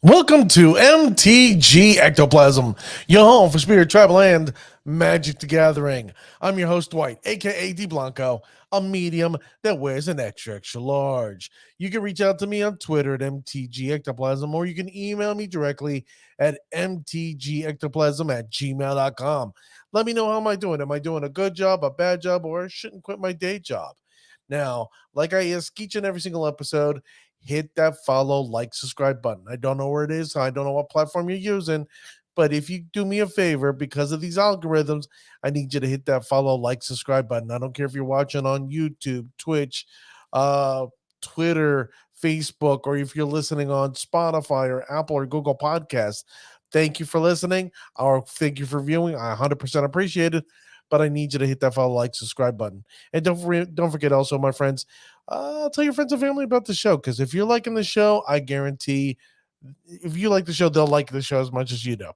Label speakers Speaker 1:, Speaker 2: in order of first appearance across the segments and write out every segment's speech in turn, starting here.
Speaker 1: Welcome to MTG Ectoplasm, your home for Spirit, Travel, and Magic the Gathering. I'm your host, Dwight, aka D Blanco, a medium that wears an extra large. You can reach out to me on Twitter at MTG Ectoplasm, or you can email me directly at mtgectoplasm@gmail.com. Let me know how am I doing. Am I doing a good job, a bad job, or I shouldn't quit my day job? Now, like I ask each and every single episode, hit that follow, like, subscribe button. I don't know where it is. I don't know what platform you're using. But if you do me a favor, because of these algorithms, I need you to hit that follow, like, subscribe button. I don't care if you're watching on YouTube, Twitch, uh, Twitter, Facebook, or if you're listening on Spotify or Apple or Google Podcasts. Thank you for listening, or thank you for viewing. I 100% appreciate it. But I need you to hit that follow, like, subscribe button. And don't forget also, my friends, tell your friends and family about the show, because if you're liking the show, I guarantee if you like the show, they'll like the show as much as you do.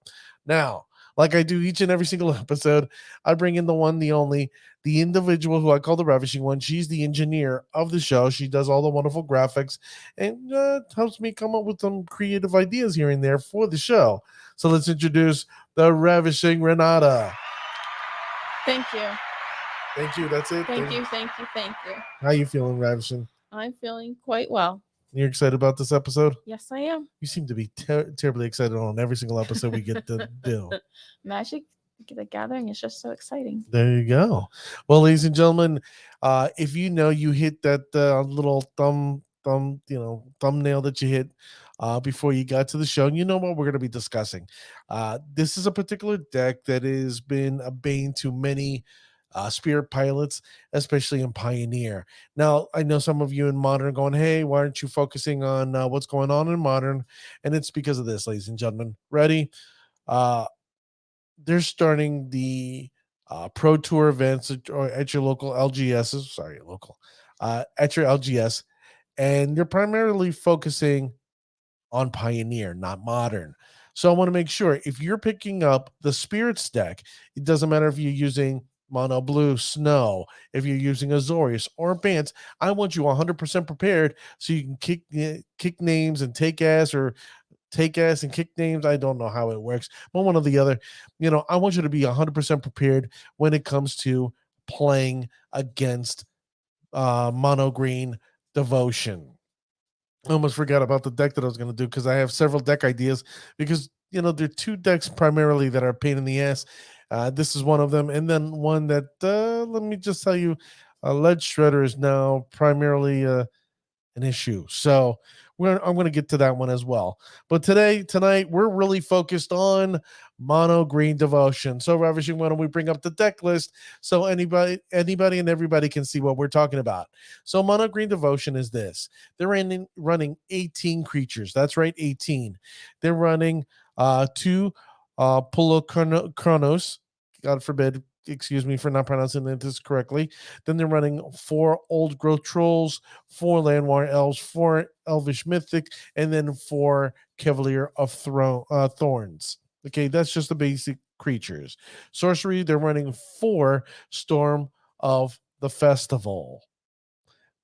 Speaker 1: Now, like I do each and every single episode, I bring in the one, the only, the individual who I call the Ravishing One. She's the engineer of the show. She does all the wonderful graphics and helps me come up with some creative ideas here and there for the show. So let's introduce the Ravishing Renata.
Speaker 2: Thank you.
Speaker 1: Thank you. That's it.
Speaker 2: Thank you.
Speaker 1: How you feeling, Ravishing?
Speaker 2: I'm feeling quite well.
Speaker 1: You're excited about this episode?
Speaker 2: Yes, I am.
Speaker 1: You seem to be terribly excited on every single episode we get to do.
Speaker 2: Magic the Gathering is just so exciting.
Speaker 1: There you go. Well, ladies and gentlemen, if you know you hit that little thumbnail that you hit before you got to the show, and you know what we're going to be discussing. This is a particular deck that has been a bane to many spirit pilots, especially in Pioneer. Now, I know some of you in Modern are going, hey, why aren't you focusing on what's going on in Modern? And it's because of this, ladies and gentlemen. Ready? They're starting the Pro Tour events at your local LGSs. Sorry, at your LGS. And they're primarily focusing on Pioneer, not Modern. So I want to make sure if you're picking up the Spirits deck, it doesn't matter if you're using Mono Blue, Snow, if you're using Azorius or Bant, I want you 100% prepared so you can kick names and take ass, or take ass and kick names. I don't know how it works, but one or the other. I want you to be 100% prepared when it comes to playing against Mono Green Devotion. I almost forgot about the deck that I was going to do, because I have several deck ideas, because there are two decks primarily that are a pain in the ass. This is one of them, and then one that let me just tell you, Ledge Shredder is now primarily an issue. So I'm going to get to that one as well. But tonight, we're really focused on Mono Green Devotion. So, Ravishing, why don't we bring up the deck list so anybody and everybody can see what we're talking about. So, Mono Green Devotion is this. They're running 18 creatures. That's right, 18. They're running 2 Pulo Chronos. God forbid, excuse me for not pronouncing this correctly. Then they're running 4 Old Growth Trolls, 4 Landwar Elves, 4 Elvish Mythic, and then 4 Cavalier of Thorns. Okay, that's just the basic creatures. Sorcery, they're running 4 Storm of the Festival.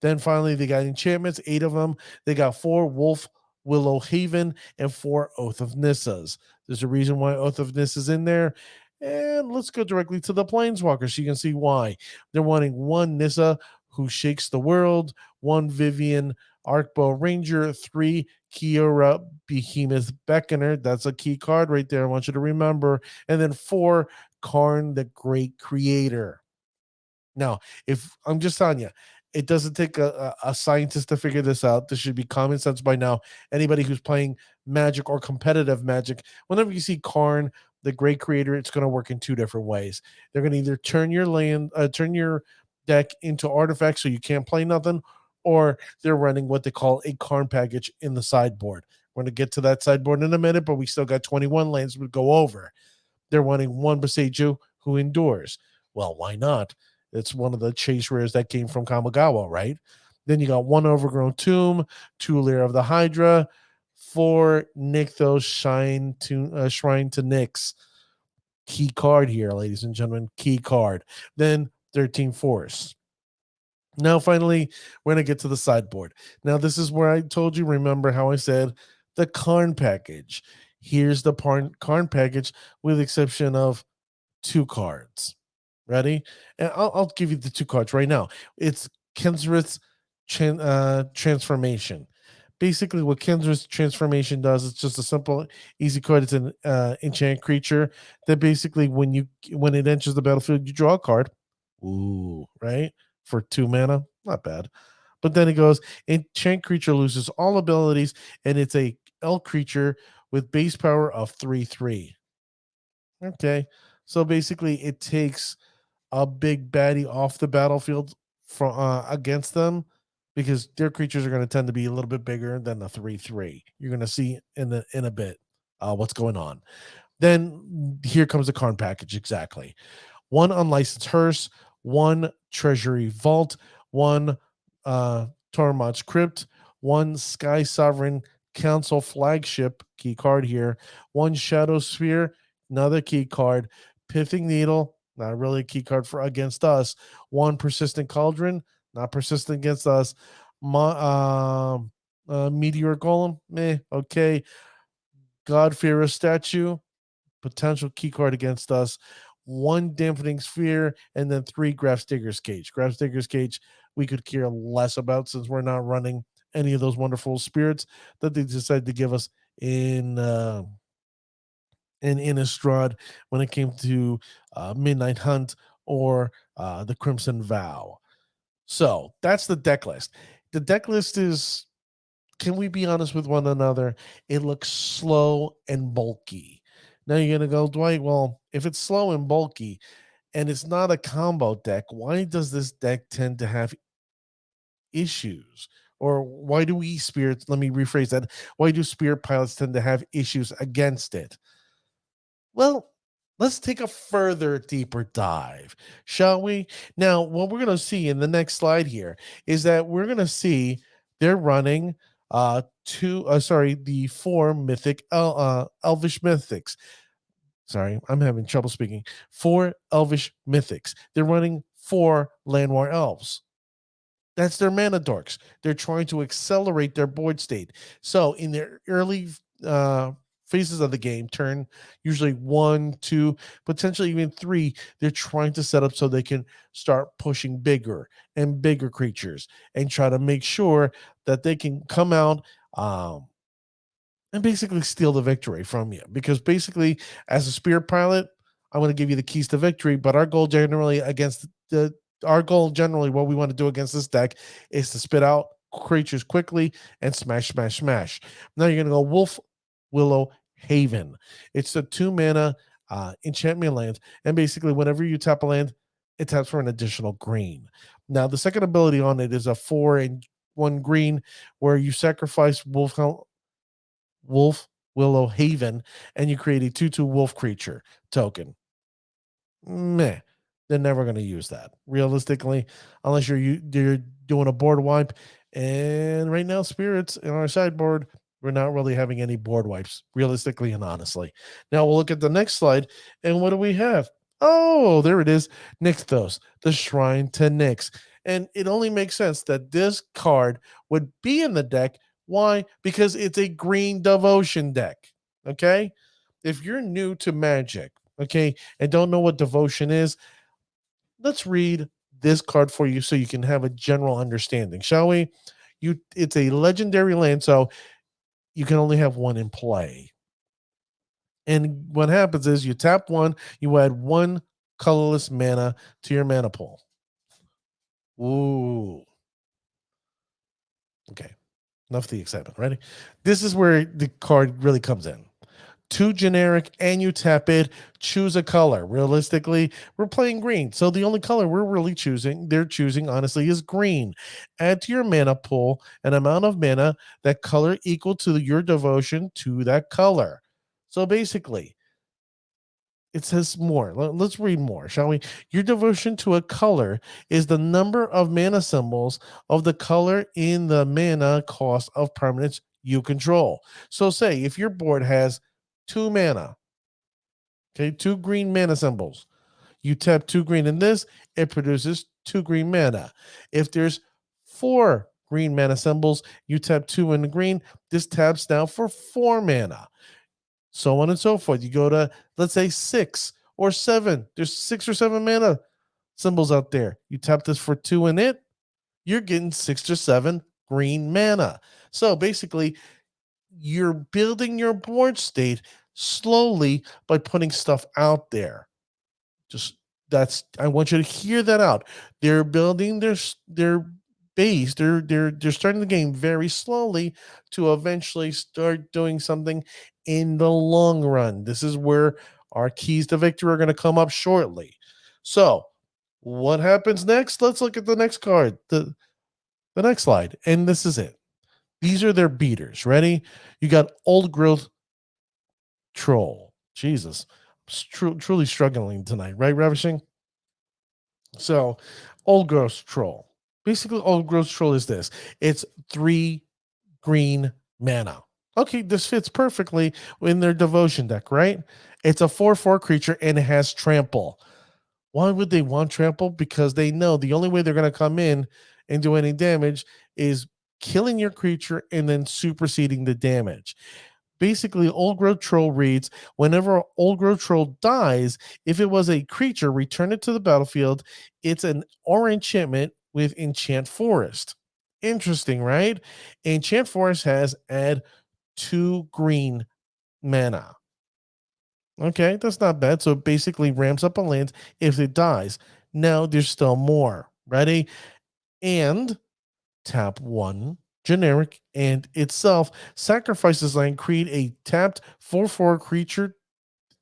Speaker 1: Then finally, they got enchantments, 8 of them. They got 4 Wolf Willow Haven and 4 Oath of Nissas. There's a reason why Oath of Nissa's in there. And let's go directly to the Planeswalker so you can see why. They're wanting 1 Nissa who shakes the world, 1 Vivian Arcbow Ranger, 3 Kiora Behemoth Beckoner. That's a key card right there. I want you to remember. And then 4 Karn the Great Creator. Now, if I'm just telling you, it doesn't take a scientist to figure this out. This should be common sense by now. Anybody who's playing Magic or competitive Magic, whenever you see Karn, the Great Creator, it's going to work in 2 different ways. They're going to either turn your deck into artifacts so you can't play nothing, or they're running what they call a Karn package in the sideboard. We're going to get to that sideboard in a minute, but we still got 21 lands to go over. They're running 1 Boseiju who endures. Well, why not? It's one of the chase rares that came from Kamigawa, right? Then you got 1 Overgrown Tomb, 2 Lair of the Hydra, 4 Nykthos Shrine to Nyx. Key card here, ladies and gentlemen. Key card. Then 13 Force. Now, finally, we're going to get to the sideboard. Now, this is where I told you, remember how I said the Karn package. Here's the Karn package with the exception of 2 cards. Ready? And I'll give you the 2 cards right now. It's Kenzrith's transformation. Basically, what Kenzrith's transformation does, it's just a simple, easy card. It's an enchant creature that basically, when it enters the battlefield, you draw a card. Ooh, right? For 2 mana, not bad. But then it goes, enchant creature loses all abilities, and it's a elf creature with base power of 3/3. Okay, so basically, it takes a big baddie off the battlefield from against them because their creatures are going to tend to be a little bit bigger than the 3/3. You're going to see in a bit what's going on. Then here comes the Karn package exactly. 1 unlicensed hearse, 1 treasury vault, 1 Tormod's crypt, 1 sky sovereign council flagship key card here, 1 shadow sphere, another key card, pithing needle, not really a key card for against us, 1 persistent cauldron, not persistent against us, meteor golem, meh, okay, God-fearer statue, potential key card against us, 1 dampening sphere, and then 3 Grafsdigger's Cage. Grafsdigger's Cage, we could care less about since we're not running any of those wonderful spirits that they decided to give us in Innistrad when it came to Midnight Hunt or the Crimson Vow. So that's the deck list. The deck list is, can we be honest with one another? It looks slow and bulky. Now you're going to go, Dwight, well, if it's slow and bulky and it's not a combo deck, why does this deck tend to have issues? Or why do we spirits, let me rephrase that, why do spirit pilots tend to have issues against it? Well, let's take a further deeper dive, shall we? Now, what we're going to see in the next slide here is that we're going to see they're running the 4 mythic elvish mythics. Sorry, I'm having trouble speaking. 4 elvish mythics. They're running 4 Llanowar elves. That's their mana dorks. They're trying to accelerate their board state. So in their early phases of the game, turn usually 1, 2, potentially even 3, they're trying to set up so they can start pushing bigger and bigger creatures and try to make sure that they can come out and basically steal the victory from you. Because basically, as a spirit pilot, I want to give you the keys to victory, but our goal generally, what we want to do against this deck is to spit out creatures quickly and smash, smash, smash. Now you're going to go Wolf Willow Haven. It's a 2 mana enchantment land, and basically, whenever you tap a land, it taps for an additional green. Now, the second ability on it is a 4 and 1 green, where you sacrifice Wolf Willow Haven, and you create a 2/2 wolf creature token. Meh. They're never going to use that realistically, unless you're doing a board wipe. And right now, spirits in our sideboard, we're not really having any board wipes, realistically and honestly. Now we'll look at the next slide, and what do we have? Oh, there it is, Nixthos, the Shrine to Nyx. And it only makes sense that this card would be in the deck. Why? Because it's a green devotion deck. Okay, if you're new to Magic, okay, and don't know what devotion is, let's read this card for you so you can have a general understanding, shall we? It's a legendary land, so you can only have 1 in play. And what happens is you tap 1, you add 1 colorless mana to your mana pool. Ooh. Okay. Enough of the excitement. Ready? This is where the card really comes in. 2 generic, and you tap it, choose a color. Realistically, we're playing green. So the only color they're choosing, honestly, is green. Add to your mana pool an amount of mana, that color equal to your devotion to that color. So basically, it says more. Let's read more, shall we? Your devotion to a color is the number of mana symbols of the color in the mana cost of permanents you control. So say if your board has 2 mana, okay, 2 green mana symbols, you tap 2 green in this, it produces 2 green mana. If there's 4 green mana symbols. You tap 2 in the green. This taps now for 4 mana. So on and so forth. You go to, let's say, 6 or 7. There's 6 or 7 mana symbols out there. You tap this for 2 in it. You're getting 6 or 7 green mana. So basically, you're building your board state slowly by putting stuff out there. Just I want you to hear that out. They're building their base. They're starting the game very slowly to eventually start doing something in the long run. This is where our keys to victory are going to come up shortly. So, what happens next? Let's look at the next card. The next slide. And this is it. These are their beaters. Ready? You got Old Growth Troll. Jesus. Truly struggling tonight, right, Ravishing? So, Old Growth Troll. Basically, Old Growth Troll is this. It's 3 green mana. Okay, this fits perfectly in their devotion deck, right? It's a 4/4 creature and it has trample. Why would they want trample? Because they know the only way they're going to come in and do any damage is killing your creature and then superseding the damage. Basically, Old Growth Troll reads whenever Old Growth Troll dies, if it was a creature, return it to the battlefield. It's an or enchantment with Enchant Forest. Interesting, right? Enchant Forest has add 2 green mana. Okay, that's not bad. So it basically ramps up a land if it dies. Now there's still more. Ready? And tap 1 generic and itself sacrifices land, create a tapped 4/4 creature,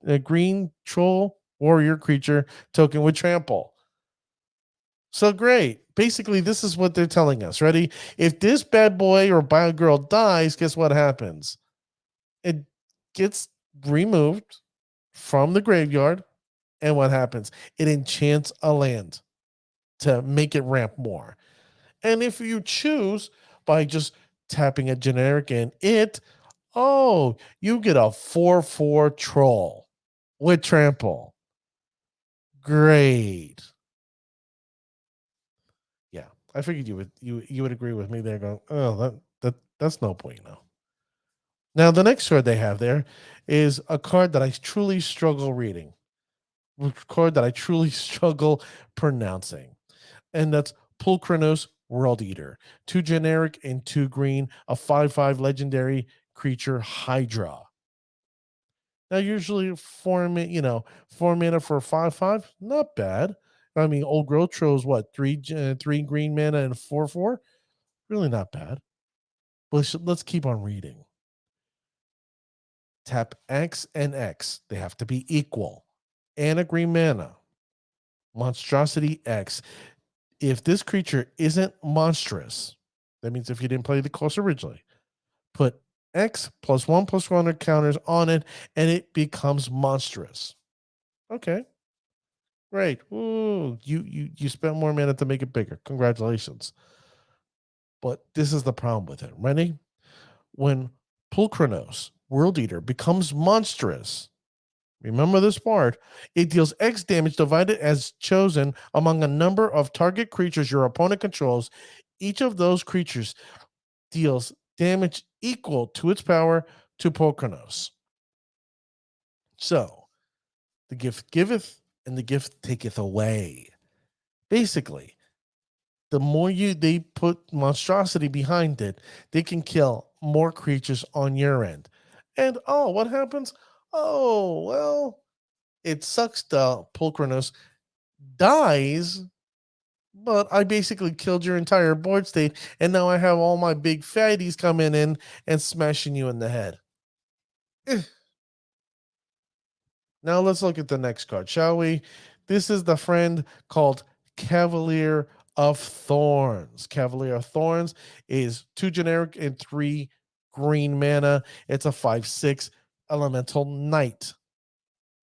Speaker 1: a green troll warrior creature token with trample. So great. Basically, this is what they're telling us. Ready? If this bad boy or bad girl dies, guess what happens? It gets removed from the graveyard. And what happens? It enchants a land to make it ramp more. And if you choose by just tapping a generic in it, oh, you get a 4/4 troll with trample. Great. Yeah, I figured you would agree with me there. Going, oh, that's no bueno. Now the next card they have there is a card that I truly struggle reading, a card that I truly struggle pronouncing, and that's Pulchronos World Eater. 2 generic and 2 green, a 5/5 legendary creature Hydra. Now, usually 4 mana for a 5/5, not bad. I mean, Old Growth Troll is what, 3 green mana and 4/4? Really not bad. But let's keep on reading. Tap X and X. They have to be equal. And a green mana. Monstrosity X. If this creature isn't monstrous, that means if you didn't play the course originally, put X +1/+1 counters on it, and it becomes monstrous. Okay, great. Ooh, you spent more mana to make it bigger. Congratulations. But this is the problem with it. Ready? When Pulchronos, World Eater, becomes monstrous, remember this part. It deals X damage divided as chosen among a number of target creatures your opponent controls. Each of those creatures deals damage equal to its power to Pulchronos. So, the gift giveth and the gift taketh away. Basically, the more they put monstrosity behind it, they can kill more creatures on your end. And oh, what happens? Oh, well, it sucks that Pulchronos dies, but I basically killed your entire board state, and now I have all my big fatties coming in and smashing you in the head. Now let's look at the next card, shall we? This is the friend called Cavalier of Thorns. Cavalier of Thorns is 2 generic and 3 green mana. It's a 5/6 elemental knight.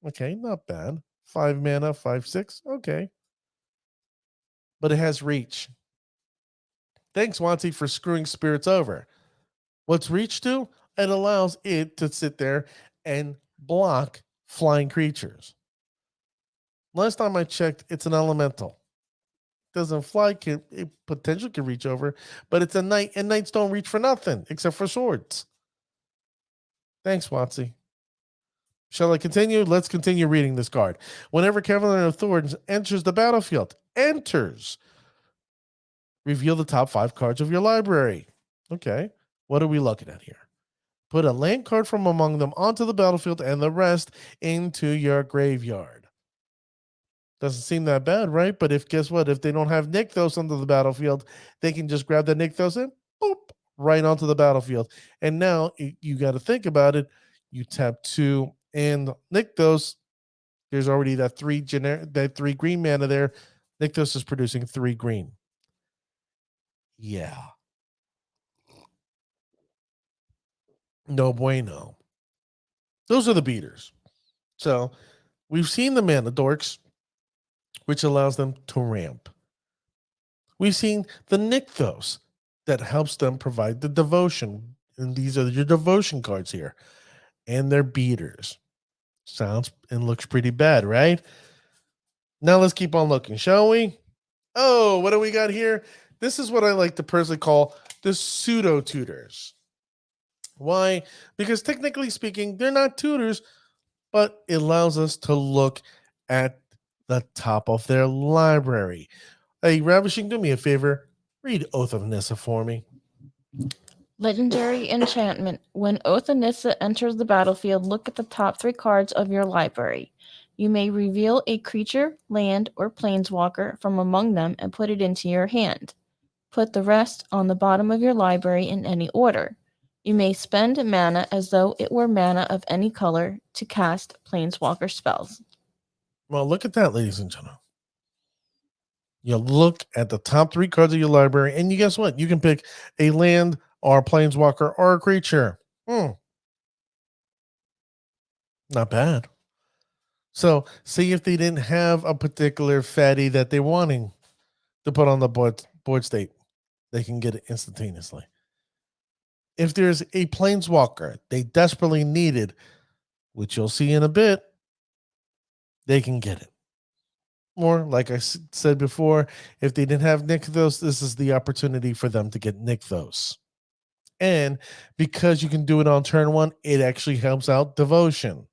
Speaker 1: Okay, not bad. 5 mana, 5/6. Okay. But it has reach. Thanks, Wanty, for screwing spirits over. What's reach do? It allows it to sit there and block flying creatures. Last time I checked, it's an elemental. doesn't fly, it potentially can reach over, but it's a knight, and knights don't reach for nothing except for swords. Thanks, Watsy. Shall I continue? Let's continue reading this card. Whenever Cavalier of Thorns enters the battlefield, reveal the top 5 cards of your library. Okay, what are we looking at here? Put a land card from among them onto the battlefield and the rest into your graveyard. Doesn't seem that bad, right? But guess what? If they don't have Nykthos onto the battlefield, they can just grab the Nykthos and boop, right onto the battlefield. And now you got to think about it. You tap 2 and Nykthos. There's already that 3 green mana there. Nykthos is producing 3 green. Yeah. No bueno. Those are the beaters. So we've seen the mana dorks, which allows them to ramp. We've seen the Nykthos that helps them provide the devotion. And these are your devotion cards here. And they're beaters. Sounds and looks pretty bad, right? Now let's keep on looking, shall we? Oh, what do we got here? This is what I like to personally call the pseudo-tutors. Why? Because technically speaking, they're not tutors, but it allows us to look at the top of their library. Hey, Ravishing, do me a favor. Read Oath of Nissa for me.
Speaker 2: Legendary enchantment. When Oath of Nissa enters the battlefield, look at the top 3 cards of your library. You may reveal a creature, land, or planeswalker from among them and put it into your hand. Put the rest on the bottom of your library in any order. You may spend mana as though it were mana of any color to cast planeswalker spells.
Speaker 1: Well, look at that, ladies and gentlemen. You look at the top 3 cards of your library, and you guess what? You can pick a land or a planeswalker or a creature. Not bad. So, see if they didn't have a particular fatty that they're wanting to put on the board state, they can get it instantaneously. If there's a planeswalker they desperately needed, which you'll see in a bit, they can get it. Or, like I said before, if they didn't have Nykthos, this is the opportunity for them to get Nykthos. And because you can do it on turn 1, it actually helps out devotion.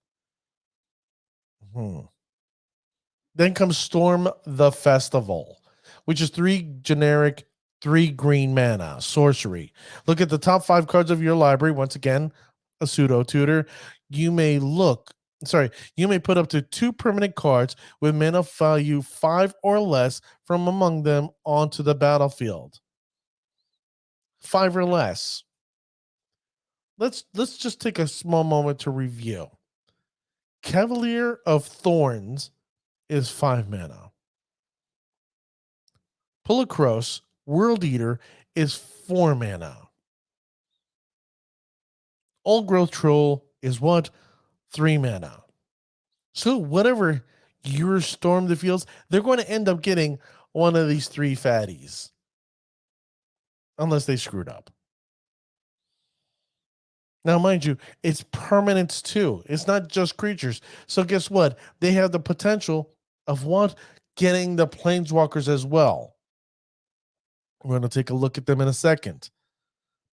Speaker 1: Then comes Storm the Festival, which is 3 generic, 3 green mana, sorcery. Look at the top 5 cards of your library. Once again, a pseudo-tutor. You may put up to 2 permanent cards with mana value 5 or less from among them onto the battlefield. 5 or less. Let's just take a small moment to review. Cavalier of Thorns is 5 mana. Pulacros, World Eater, is 4 mana. Old Growth Troll is what? 3 mana. So whatever your Storm the Fields, they're going to end up getting one of these 3 fatties. Unless they screwed up. Now, mind you, it's permanents too. It's not just creatures. So guess what? They have the potential of what? Getting the planeswalkers as well. We're going to take a look at them in a second.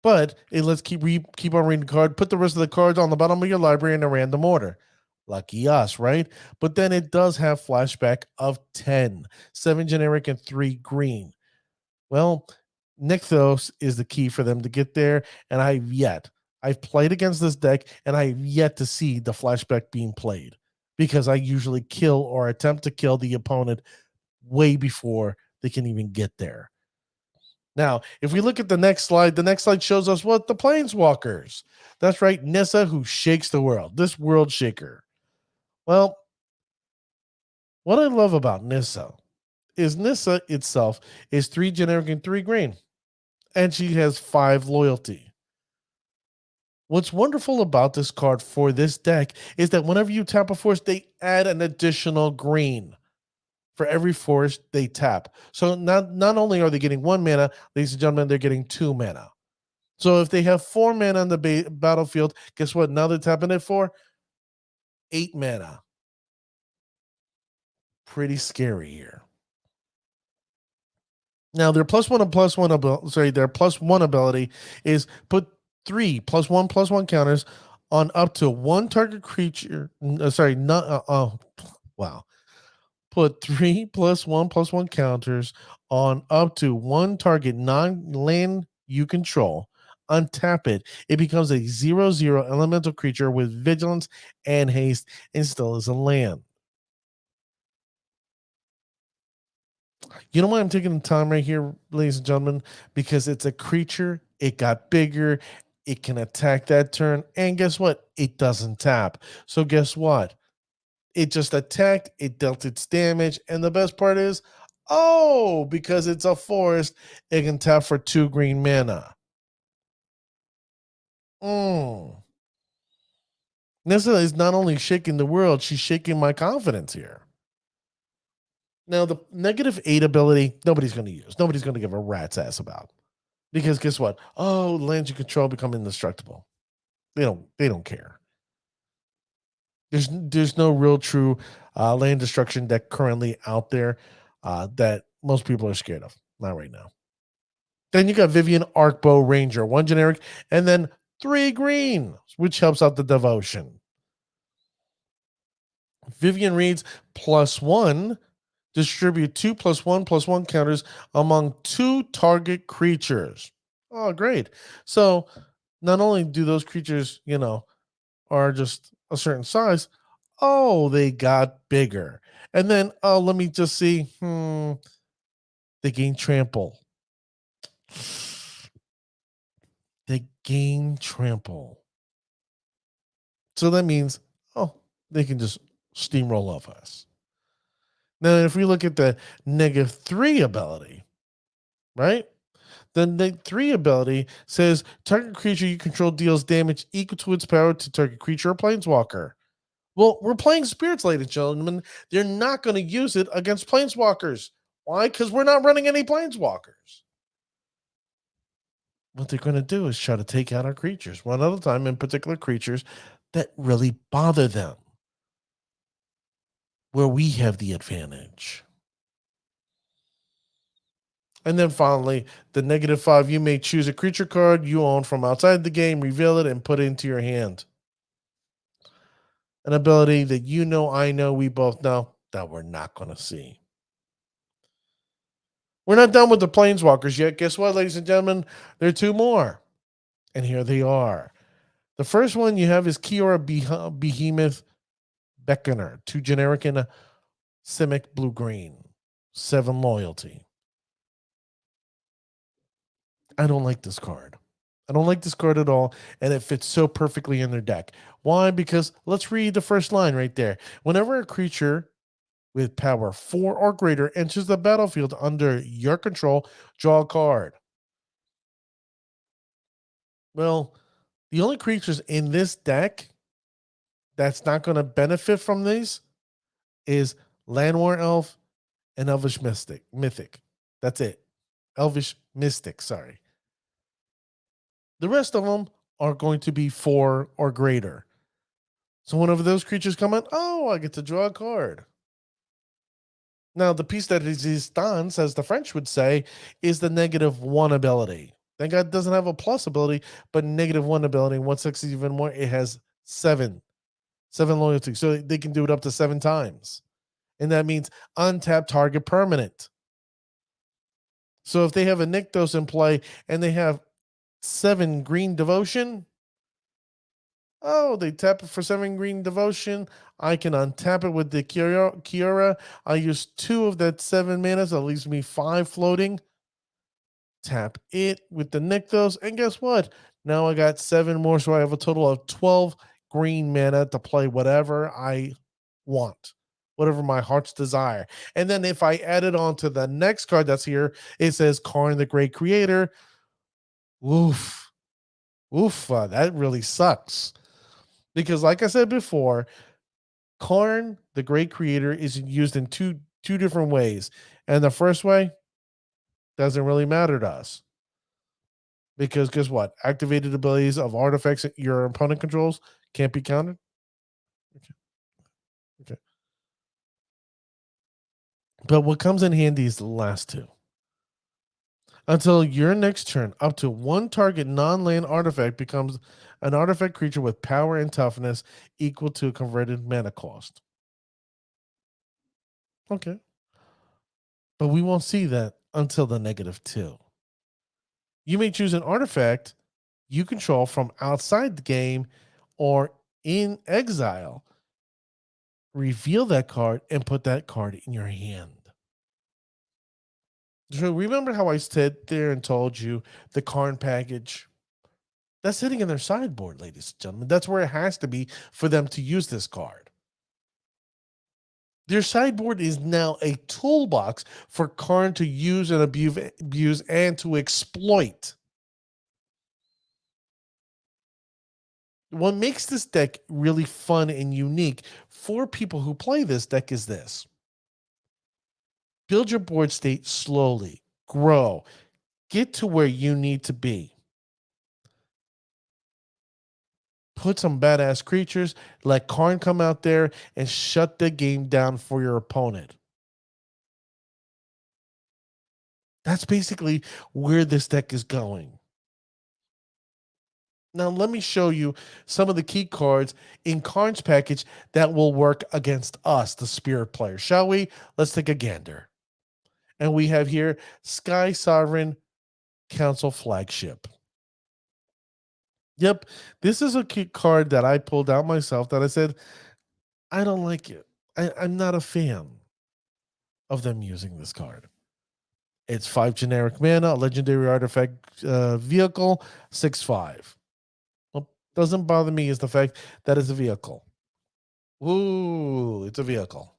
Speaker 1: But let's keep on reading the card. Put the rest of the cards on the bottom of your library in a random order. Lucky us, right? But then it does have flashback of 10. 7 generic and 3 green. Well, Nykthos is the key for them to get there. And I've played against this deck, and I've yet to see the flashback being played. Because I usually kill or attempt to kill the opponent way before they can even get there. Now, if we look at the next slide shows us what? The Planeswalkers. That's right, Nissa, who shakes the world. This world shaker. Well, what I love about Nissa is Nissa itself is 3 generic and 3 green. And she has 5 loyalty. What's wonderful about this card for this deck is that whenever you tap a force, they add an additional green for every force they tap. So not only are they getting 1 mana, ladies and gentlemen, they're getting 2 mana. So if they have 4 mana on the battlefield, guess what? Now they're tapping it for 8 mana. Pretty scary here. Now their their +1 ability is put 3 +1/+1 counters on up to one target creature. Sorry, not oh wow. Put 3 +1/+1 counters on up to one target non-land you control. Untap it. It becomes a 0/0 elemental creature with vigilance and haste and still is a land. You know why I'm taking the time right here, ladies and gentlemen? Because it's a creature, it got bigger, it can attack that turn, and guess what? It doesn't tap. So guess what? It just attacked, it dealt its damage, and the best part is, oh, because it's a forest, it can tap for 2 green mana. Nissa is not only shaking the world, she's shaking my confidence here. Now, the -8 ability, nobody's going to use. Nobody's going to give a rat's ass about. Because guess what? Oh, lands you control become indestructible. They don't care. There's no real true land destruction deck currently out there that most people are scared of. Not right now. Then you got Vivian Arcbow Ranger, 1 generic, and then 3 green, which helps out the devotion. Vivian reads +1, distribute 2 +1/+1 counters among 2 target creatures. Oh, great. So not only do those creatures, are just a certain size, oh, they got bigger. And then, oh, let me just see. They gain trample. They gain trample. So that means, oh, they can just steamroll off us. Now, if we look at the -3 ability, right? The -3 ability says target creature you control deals damage equal to its power to target creature or planeswalker. Well, we're playing spirits, ladies and gentlemen. They're not going to use it against planeswalkers. Why? Because we're not running any planeswalkers. What they're going to do is try to take out our creatures one at a time, in particular creatures that really bother them, where we have the advantage. And then finally, the -5, you may choose a creature card you own from outside the game, reveal it, and put it into your hand. An ability that I know, we both know that we're not going to see. We're not done with the planeswalkers yet. Guess what, ladies and gentlemen? There are 2 more. And here they are. The first one you have is Kiora Behemoth Beckoner, 2 generic and a Simic blue green, 7 loyalty. I don't like this card. I don't like this card at all, and it fits so perfectly in their deck. Why? Because let's read the first line right there. Whenever a creature with power 4 or greater enters the battlefield under your control, draw a card. Well, the only creatures in this deck that's not going to benefit from these is Landwar Elf and Elvish Mythic. That's it. Elvish Mystic, sorry. The rest of them are going to be 4 or greater. So whenever those creatures come in, oh, I get to draw a card. Now, the piece that resistance, as the French would say, is the -1 ability. Thank God it doesn't have a plus ability, but -1 ability. And what's even more, it has 7 loyalty. So they can do it up to 7 times. And that means untap target permanent. So if they have a Nykthos in play and they have 7 green devotion, oh, they tap it for 7 green devotion. I can untap it with the Kiora. I use 2 of that 7 mana, so that leaves me 5 floating. Tap it with the Nykthos, and guess what? Now I got 7 more, so I have a total of 12 green mana to play whatever I want, whatever my heart's desire. And then if I add it on to the next card that's here, it says Karn the Great Creator. Oof. Oof, that really sucks. Because like I said before, Karn, the Great Creator, is used in two different ways. And the first way doesn't really matter to us. Because guess what? Activated abilities of artifacts that your opponent controls can't be countered. Okay. But what comes in handy is the last 2. Until your next turn, up to one target non-land artifact becomes an artifact creature with power and toughness equal to a converted mana cost. Okay. But we won't see that until the -2. You may choose an artifact you control from outside the game or in exile. Reveal that card and put that card in your hand. So remember how I said there and told you the Karn package? That's sitting in their sideboard, ladies and gentlemen. That's where it has to be for them to use this card. Their sideboard is now a toolbox for Karn to use and abuse and to exploit. What makes this deck really fun and unique for people who play this deck is this. Build your board state slowly, grow, get to where you need to be. Put some badass creatures, let Karn come out there and shut the game down for your opponent. That's basically where this deck is going. Now, let me show you some of the key cards in Karn's package that will work against us, the Spirit players. Shall we? Let's take a gander. And we have here Sky Sovereign Council Flagship. Yep, this is a key card that I pulled out myself that I said, I don't like it. I'm not a fan of them using this card. It's 5 generic mana, a legendary artifact vehicle, 6/5. What doesn't bother me is the fact that it's a vehicle. Ooh, it's a vehicle.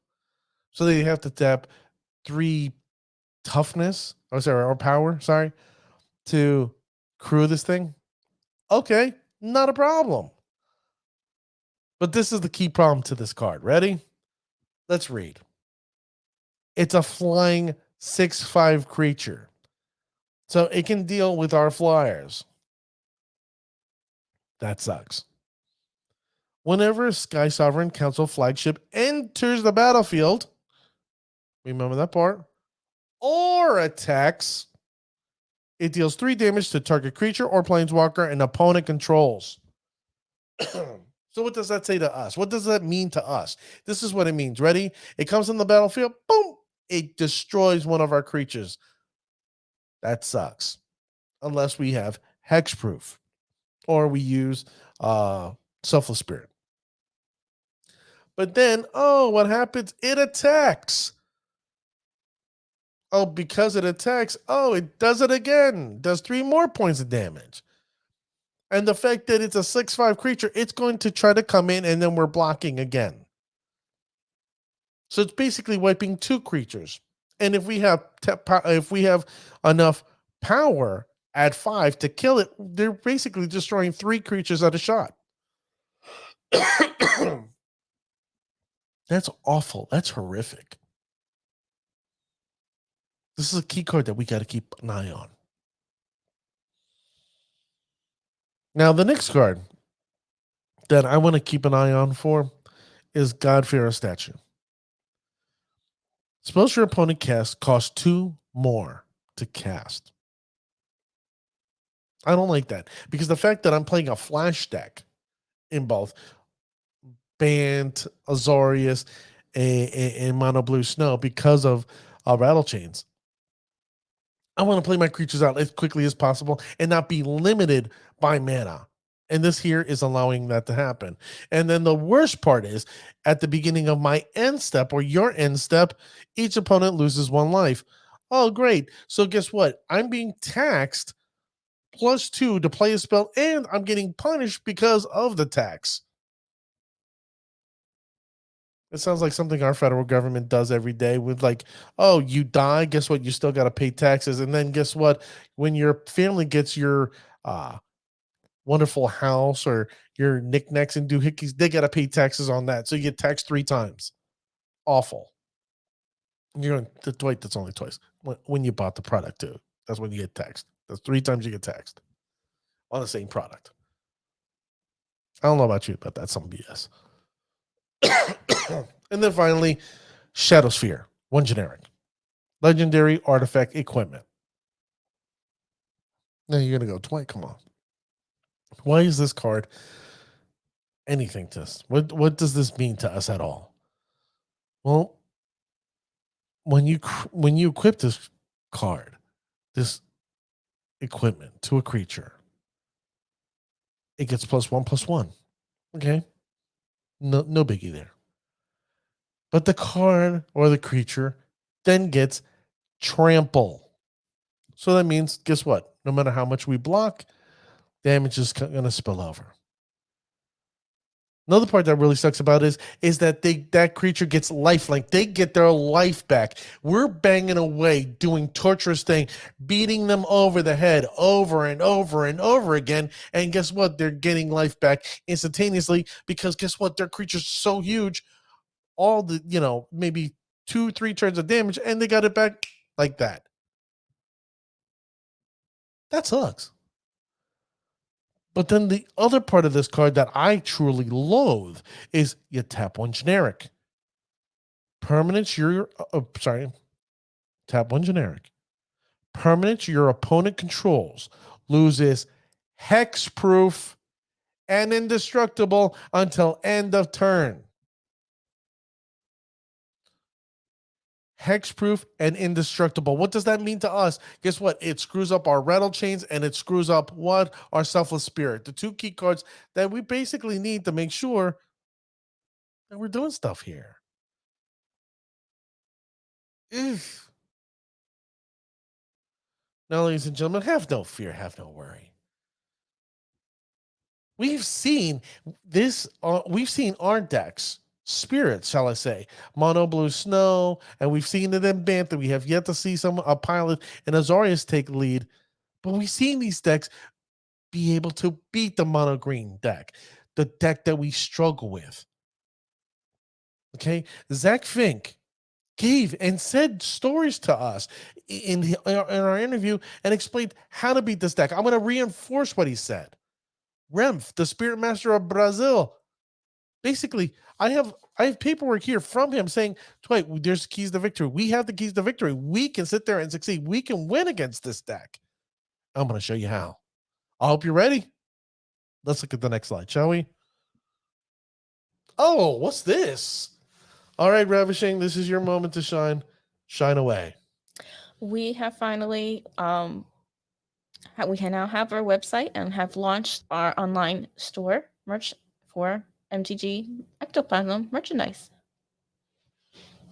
Speaker 1: So they have to tap 3 toughness, or power, to crew this thing. Okay, not a problem. But this is the key problem to this card. Ready? Let's read. It's a flying 6/5 creature. So it can deal with our flyers. That sucks. Whenever Sky Sovereign Council Flagship enters the battlefield, remember that part, or attacks, it deals 3 damage to target creature or planeswalker an opponent controls. So what does that say to us? What does that mean to us? This is what it means. Ready? It comes in the battlefield, boom, it destroys one of our creatures. That sucks. Unless we have hexproof or we use Selfless Spirit. But then, what happens? It attacks. Oh, because it attacks, it does it again. Does 3 more points of damage. And the fact that it's a 6/5 creature, it's going to try to come in and then we're blocking again. So it's basically wiping 2 creatures. And if we have enough power at 5 to kill it, they're basically destroying 3 creatures at a shot. That's awful. That's horrific. This is a key card that we got to keep an eye on. Now, the next card that I want to keep an eye on for is God-Fearer Statue. Spells your opponent casts cost 2 more to cast. I don't like that because the fact that I'm playing a flash deck in both Bant, Azorius, and Mono Blue Snow because of Rattle Chains. I want to play my creatures out as quickly as possible and not be limited by mana. And this here is allowing that to happen. And then the worst part is at the beginning of my end step or your end step, each opponent loses 1 life. Oh, great. So guess what? I'm being taxed +2 to play a spell, and I'm getting punished because of the tax. It sounds like something our federal government does every day with like, oh, you die, guess what? You still got to pay taxes. And then guess what? When your family gets your wonderful house or your knickknacks and doohickeys, they got to pay taxes on that. So you get taxed 3 times. Awful. You're going, wait, that's only twice. When you bought the product too. That's when you get taxed. That's 3 times you get taxed on the same product. I don't know about you, but that's some BS. And then finally, Shadow Sphere, 1 generic. Legendary artifact equipment. Now you're gonna go, Dwight, come on. Why is this card anything to us? What does this mean to us at all? Well, when you equip this card, this equipment to a creature, it gets +1/+1. Okay, no biggie there. But the card or the creature then gets trample. So that means, guess what? No matter how much we block, damage is going to spill over. Another part that really sucks about is that that creature gets lifelink. They get their life back. We're banging away, doing torturous thing, beating them over the head over and over and over again. And guess what? They're getting life back instantaneously because guess what? Their creature's so huge. All the, maybe 2-3 turns of damage, and they got it back like that. That sucks. But then the other part of this card that I truly loathe is you tap one generic. Permanents tap one generic. Permanents your opponent controls loses hexproof and indestructible until end of turn. Hexproof and indestructible. What does that mean to us? Guess what? It screws up our rattle chains and it screws up what? Our selfless spirit. The two key cards that we basically need to make sure that we're doing stuff here. If now, ladies and gentlemen, have no fear, have no worry. We've seen this. We've seen our decks, spirits, shall I say, mono blue snow, and we've seen it in Bant. We have yet to see a pilot and Azorius take lead, but we've seen these decks be able to beat the mono green deck, the deck that we struggle with. Okay, Zach Fink gave and said stories to us in our interview and explained how to beat this deck. I'm going to reinforce what he said. Remf, the Spirit Master of Brazil. Basically, I have paperwork here from him saying, "Wait, there's keys to victory. We have the keys to victory. We can sit there and succeed. We can win against this deck." I'm going to show you how. I hope you're ready. Let's look at the next slide, shall we? Oh, what's this? All right, Ravishing, this is your moment to shine. Shine away.
Speaker 2: We have finally we can now have our website and have launched our online store merch for MTG Ectoplasm merchandise.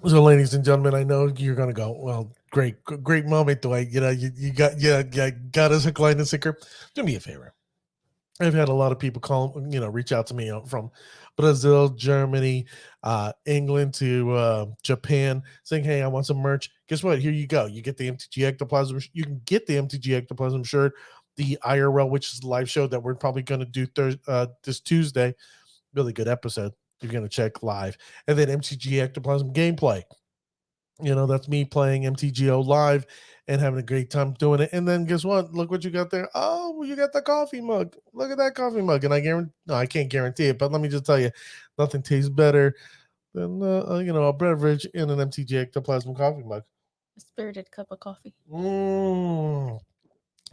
Speaker 1: So, ladies and gentlemen, I know you're gonna go, well, great moment, Dwight. You got us a client and sinker. Do me a favor. I've had a lot of people call, reach out to me from Brazil, Germany, England to Japan, saying, "Hey, I want some merch." Guess what? Here you go. You get the MTG Ectoplasm. You can get the MTG Ectoplasm shirt, the IRL, which is the live show that we're probably going to do this Tuesday. Really good episode. You're going to check live, and then MTG Ectoplasm gameplay. That's me playing MTGO live and having a great time doing it. And then guess what? Look what you got there. Oh, you got the coffee mug. Look at that coffee mug. And I can't guarantee it, but let me just tell you, nothing tastes better than a beverage in an MTG Ectoplasm coffee mug.
Speaker 2: A spirited cup of coffee.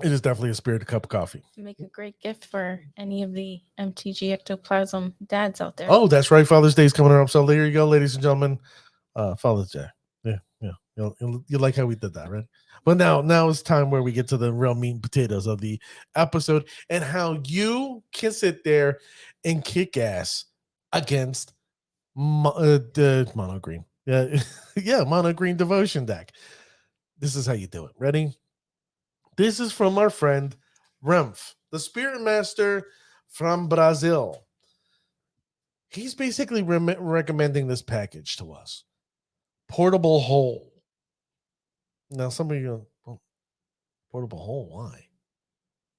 Speaker 1: It is definitely a spirited cup of coffee.
Speaker 2: Make a great gift for any of the MTG Ectoplasm dads out there.
Speaker 1: Oh, that's right. Father's Day is coming up. So there you go, ladies and gentlemen. Father's Day. Yeah. You like how we did that, right? But now it's time where we get to the real meat and potatoes of the episode and how you can sit there and kick ass against the mono green. Yeah, yeah, mono green devotion deck. This is how you do it. Ready? This is from our friend Remf, the Spirit Master from Brazil. He's basically recommending this package to us. Portable hole. Now, some of you go, portable hole, why?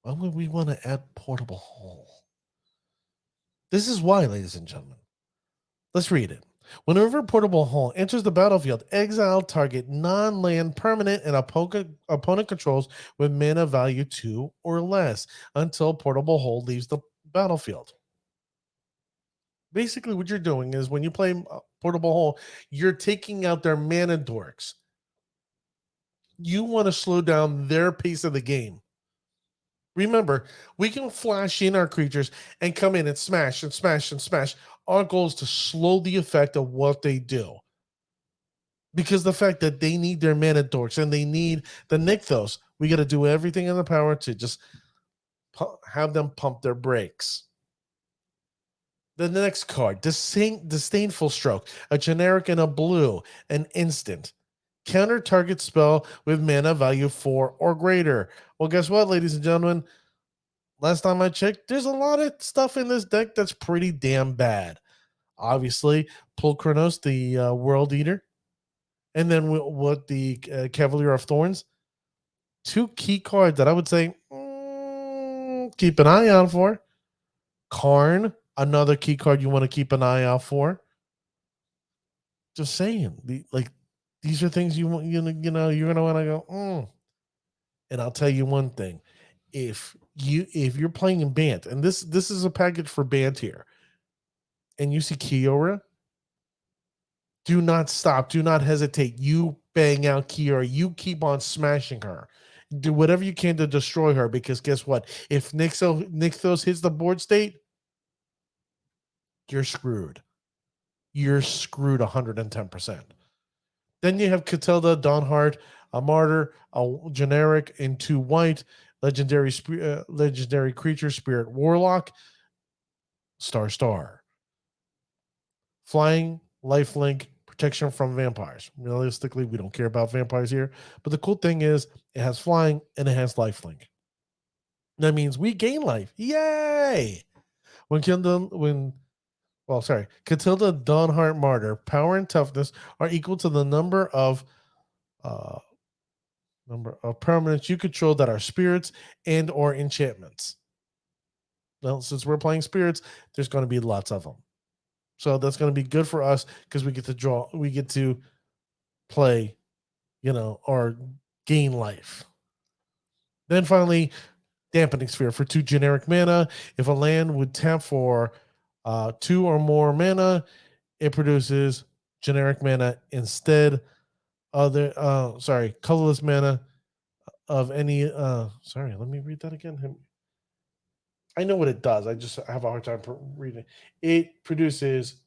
Speaker 1: Why would we want to add portable hole? This is why, ladies and gentlemen. Let's read it. Whenever portable hole enters the battlefield, exile target non-land permanent and opponent controls with mana value 2 or less until portable hole leaves the battlefield. Basically, what you're doing is when you play portable hole, you're taking out their mana dorks. You want to slow down their pace of the game. Remember, we can flash in our creatures and come in and smash and smash and smash. Our goal is to slow the effect of what they do. Because the fact that they need their mana dorks and they need the Nykthos, we got to do everything in the power to just have them pump their brakes. The next card, Disdainful Stroke, a generic and a blue, an instant. Counter target spell with mana value 4 or greater. Well, guess what, ladies and gentlemen? Last time I checked, there's a lot of stuff in this deck that's pretty damn bad. Obviously, pull Kronos, the World Eater, and then what the Cavalier of Thorns. Two key cards that I would say keep an eye out for. Karn, another key card you want to keep an eye out for. Just saying, these are things you want. You're gonna want to go. And I'll tell you one thing: if you're playing in Bant, and this is a package for Bant here, and you see Kiora, do not stop, do not hesitate. You bang out Kiora, you keep on smashing her. Do whatever you can to destroy her, because guess what? If Nykthos hits the board state, you're screwed. You're screwed 110%. Then you have Catilda, Dawnheart, a Martyr, a generic, and 2 white, legendary creature, Spirit Warlock, Star. Flying, lifelink, protection from vampires. Realistically, we don't care about vampires here. But the cool thing is it has flying and it has lifelink. That means we gain life. Yay! Catilda, Dawnheart, Martyr, power and toughness are equal to the number of permanents you control that are spirits and or enchantments. Well, since we're playing spirits, there's going to be lots of them. So that's going to be good for us because we get to play, or gain life. Then finally, Dampening Sphere for 2 generic mana. If a land would tap for 2 or more mana, it produces generic mana instead of colorless mana of any. Let me read that again. I know what it does. I just have a hard time reading. It produces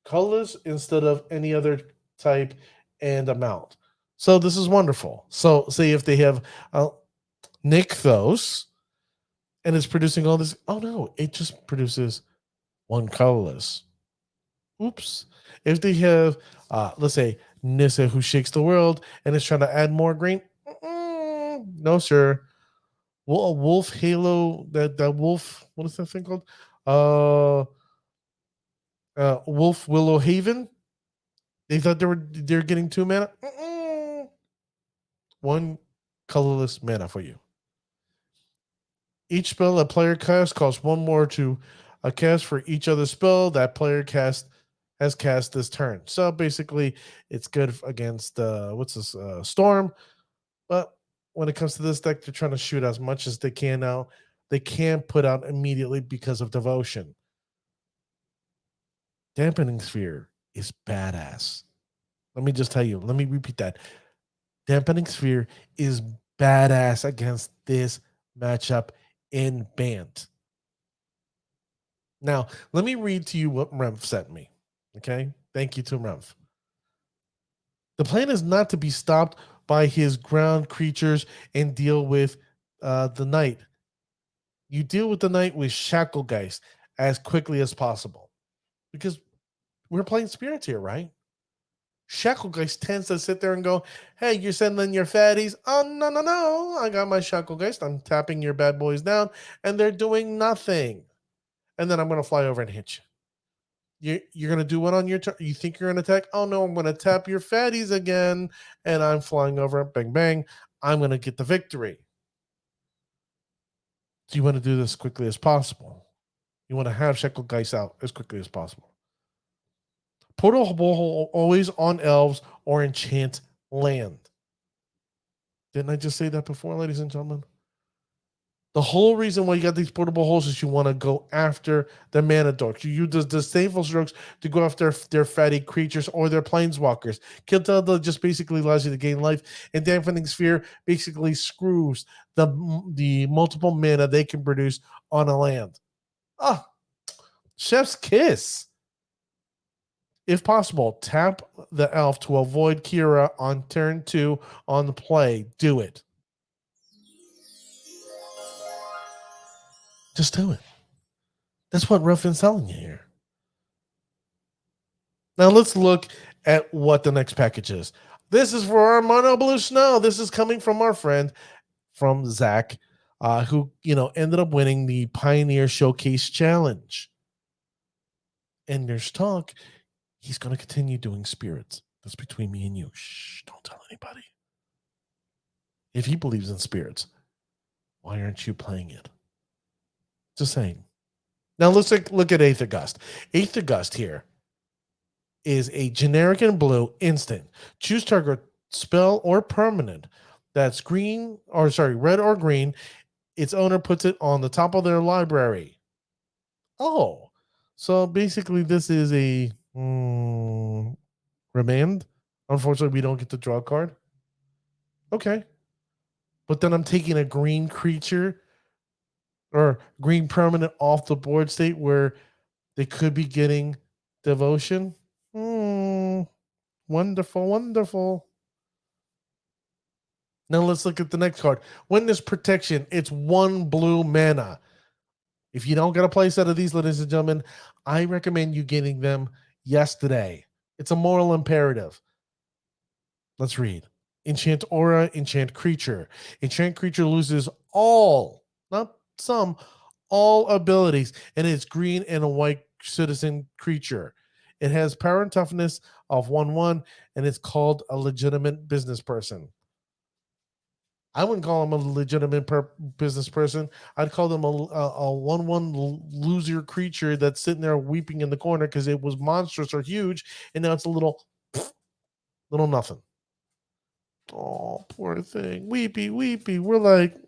Speaker 1: colorless instead of any other type and amount. So this is wonderful. So say if they have Nykthos and it's producing all this. Oh no, it just produces 1 colorless. Oops. If they have, let's say, Nissa who shakes the world and is trying to add more green, no sir. Well, a wolf halo, that wolf, what is that thing called? Wolf Willow Haven. They thought they're getting 2 mana. 1 colorless mana for you. Each spell a player casts costs 1 more to a cast for each other spell that player has cast this turn. So basically, it's good against Storm. But when it comes to this deck, they're trying to shoot as much as they can now. They can't put out immediately because of Devotion. Dampening Sphere is badass. Let me just tell you. Let me repeat that. Dampening Sphere is badass against this matchup in Bant. Now, let me read to you what Remph sent me. Okay? Thank you to Remph. The plan is not to be stopped by his ground creatures and deal with the knight. You deal with the knight with Shacklegeist as quickly as possible. Because we're playing spirits here, right? Shacklegeist tends to sit there and go, hey, you're sending your fatties. Oh, no. I got my Shacklegeist. I'm tapping your bad boys down, and they're doing nothing. And then I'm going to fly over and hit you. You're going to do what on your turn? You think you're going to attack? Oh, no, I'm going to tap your fatties again, and I'm flying over. Bang, bang. I'm going to get the victory. So you want to do this as quickly as possible. You want to have Shacklegeist out as quickly as possible. Portal always on elves or enchant land. Didn't I just say that before, ladies and gentlemen? The whole reason why you got these portable holes is you want to go after the mana dorks. You use the disdainful strokes to go after their fatty creatures or their planeswalkers. Kill Delta just basically allows you to gain life, and Dampening Sphere basically screws the multiple mana they can produce on a land. Ah, chef's kiss. If possible, tap the elf to avoid Kira on turn 2 on the play. Do it. Just do it. That's what Ruffin's telling you here. Now let's look at what the next package is. This is for our Mono Blue Snow. This is coming from our friend, from Zach, who ended up winning the Pioneer Showcase Challenge. And there's talk he's going to continue doing spirits. That's between me and you. Shh, don't tell anybody. If he believes in spirits, why aren't you playing it? Just saying. Now let's look at Aether Gust. Aether Gust here is a generic and blue instant. Choose target spell or permanent that's red or green. Its owner puts it on the top of their library. Oh, so basically this is a remand. Unfortunately, we don't get to draw a card. Okay. But then I'm taking a green creature or green permanent off the board state where they could be getting devotion. Wonderful, wonderful. Now let's look at the next card. Witness Protection. It's 1 blue mana. If you don't get a play set of these, ladies and gentlemen, I recommend you getting them yesterday. It's a moral imperative. Let's read. Enchant Aura, Enchant Creature. Enchant Creature loses all, not some, all abilities, and it's green and a white citizen creature. It has power and toughness of 1/1, and it's called a legitimate business person. I wouldn't call him a legitimate business person. I'd call them a 1/1 loser creature that's sitting there weeping in the corner because it was monstrous or huge, and now it's a little nothing. Oh, poor thing. Weepy, weepy. We're like,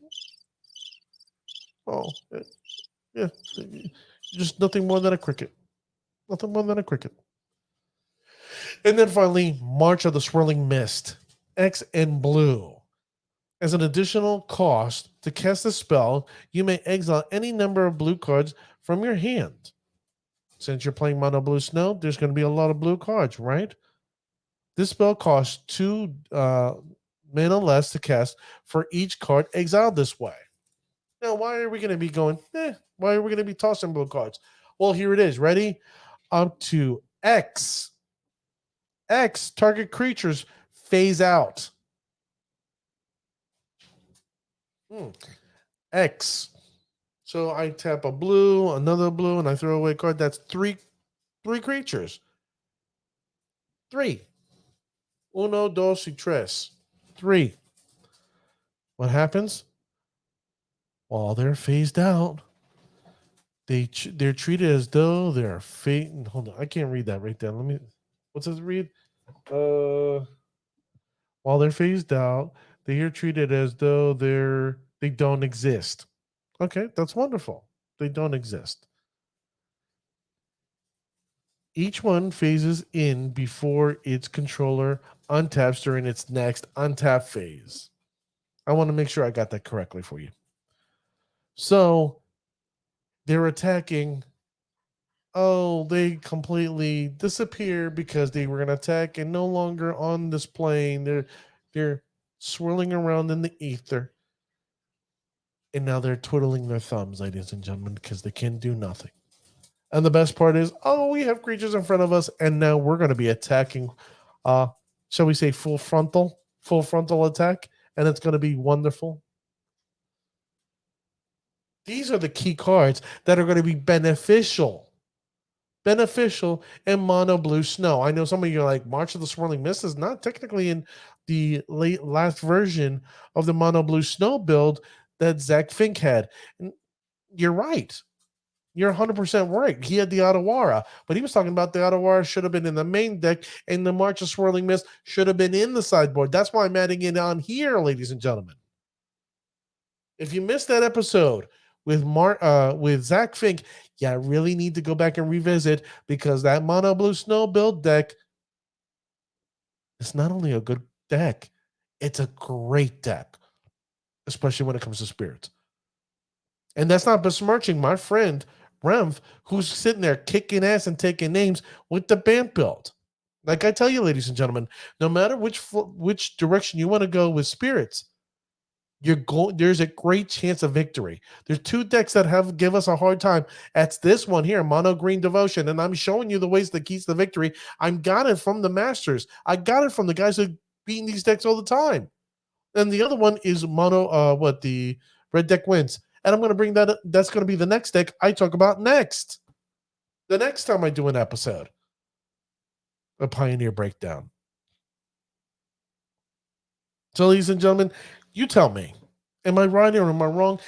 Speaker 1: oh, yeah, just nothing more than a cricket. Nothing more than a cricket. And then finally, March of the Swirling Mist. X and blue. As an additional cost to cast a spell, you may exile any number of blue cards from your hand. Since you're playing Mono Blue Snow, there's going to be a lot of blue cards, right? This spell costs 2 mana less to cast for each card exiled this way. Now, why are we going to be going, why are we going to be tossing blue cards? Well, here it is. Ready? Up to X. X, target creatures phase out. X. So I tap a blue, another blue, and I throw away a card. That's three creatures. 3. Uno, dos, y tres. 3. What happens? While they're phased out, they're treated as though they're fate. Hold on, I can't read that right there. What's this read? While they're phased out, they are treated as though they don't exist. Okay, that's wonderful. They don't exist. Each one phases in before its controller untaps during its next untap phase. I want to make sure I got that correctly for you. So they're attacking. Oh, they completely disappear because they were going to attack and no longer on this plane. They're swirling around in the ether. And now they're twiddling their thumbs, ladies and gentlemen, because they can do nothing. And the best part is, we have creatures in front of us, and now we're going to be attacking, shall we say, full frontal attack, and it's going to be wonderful. These are the key cards that are going to be beneficial in Mono Blue Snow. I know some of you are like, March of the Swirling Mist is not technically in the last version of the Mono Blue Snow build that Zach Fink had. And you're right. You're 100% right. He had the Otawara, but he was talking about the Otawara should have been in the main deck, and the March of Swirling Mist should have been in the sideboard. That's why I'm adding it on here, ladies and gentlemen. If you missed that episode with Zach Fink, you really need to go back and revisit, because that mono blue snow build deck is not only a good deck, it's a great deck, especially when it comes to spirits. And that's not besmirching my friend Remv, who's sitting there kicking ass and taking names with the Bant build. Like I tell you, ladies and gentlemen, no matter which direction you want to go with spirits, there's a great chance of victory. There's two decks that give us a hard time. That's this one here, Mono Green Devotion, and I'm showing you the ways that keys to victory. I got it from the masters. I got it from the guys who beating these decks all the time. And the other one is the red deck wins. And I'm going to bring that up. That's going to be the next deck I talk about next. The next time I do an episode, a Pioneer Breakdown. So, ladies and gentlemen, you tell me, am I right or am I wrong?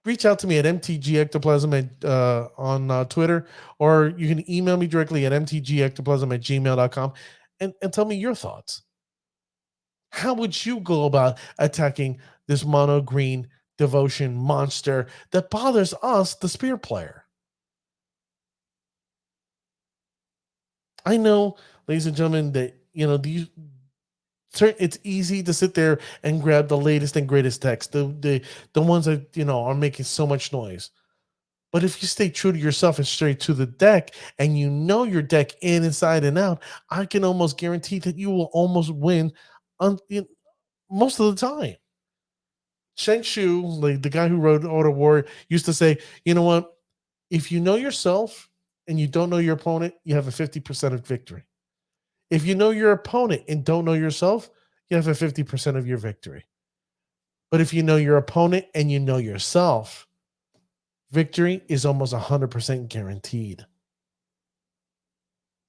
Speaker 1: Reach out to me at mtgectoplasm on Twitter, or you can email me directly at mtgectoplasm@gmail.com and tell me your thoughts. How would you go about attacking this mono green devotion monster that bothers us, the spear player? I know, ladies and gentlemen, that it's easy to sit there and grab the latest and greatest decks, the ones that are making so much noise. But if you stay true to yourself and straight to the deck, and you know your deck inside and out, I can almost guarantee that you will almost win most of the time. Sheng Shu, like the guy who wrote Order War, used to say, you know what? If you know yourself and you don't know your opponent, you have a 50% of victory. If you know your opponent and don't know yourself, you have a 50% of your victory. But if you know your opponent and you know yourself, victory is almost 100% guaranteed.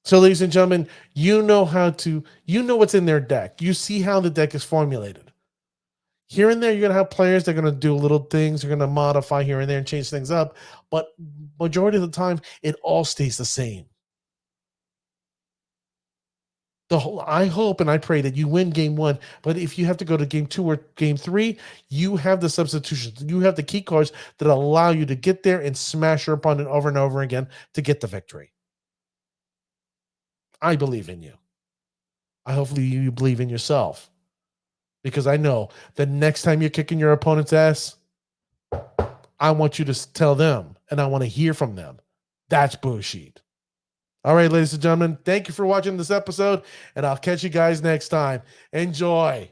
Speaker 1: So, ladies and gentlemen, you know what's in their deck. You see how the deck is formulated. Here and there, you're going to have players that are going to do little things. They're going to modify here and there and change things up. But majority of the time, it all stays the same. I hope and I pray that you win game 1. But if you have to go to game 2 or game 3, you have the substitutions. You have the key cards that allow you to get there and smash your opponent over and over again to get the victory. I believe in you. Hopefully you believe in yourself. Because I know that next time you're kicking your opponent's ass, I want you to tell them, and I want to hear from them. That's bullshit. All right, ladies and gentlemen, thank you for watching this episode, and I'll catch you guys next time. Enjoy.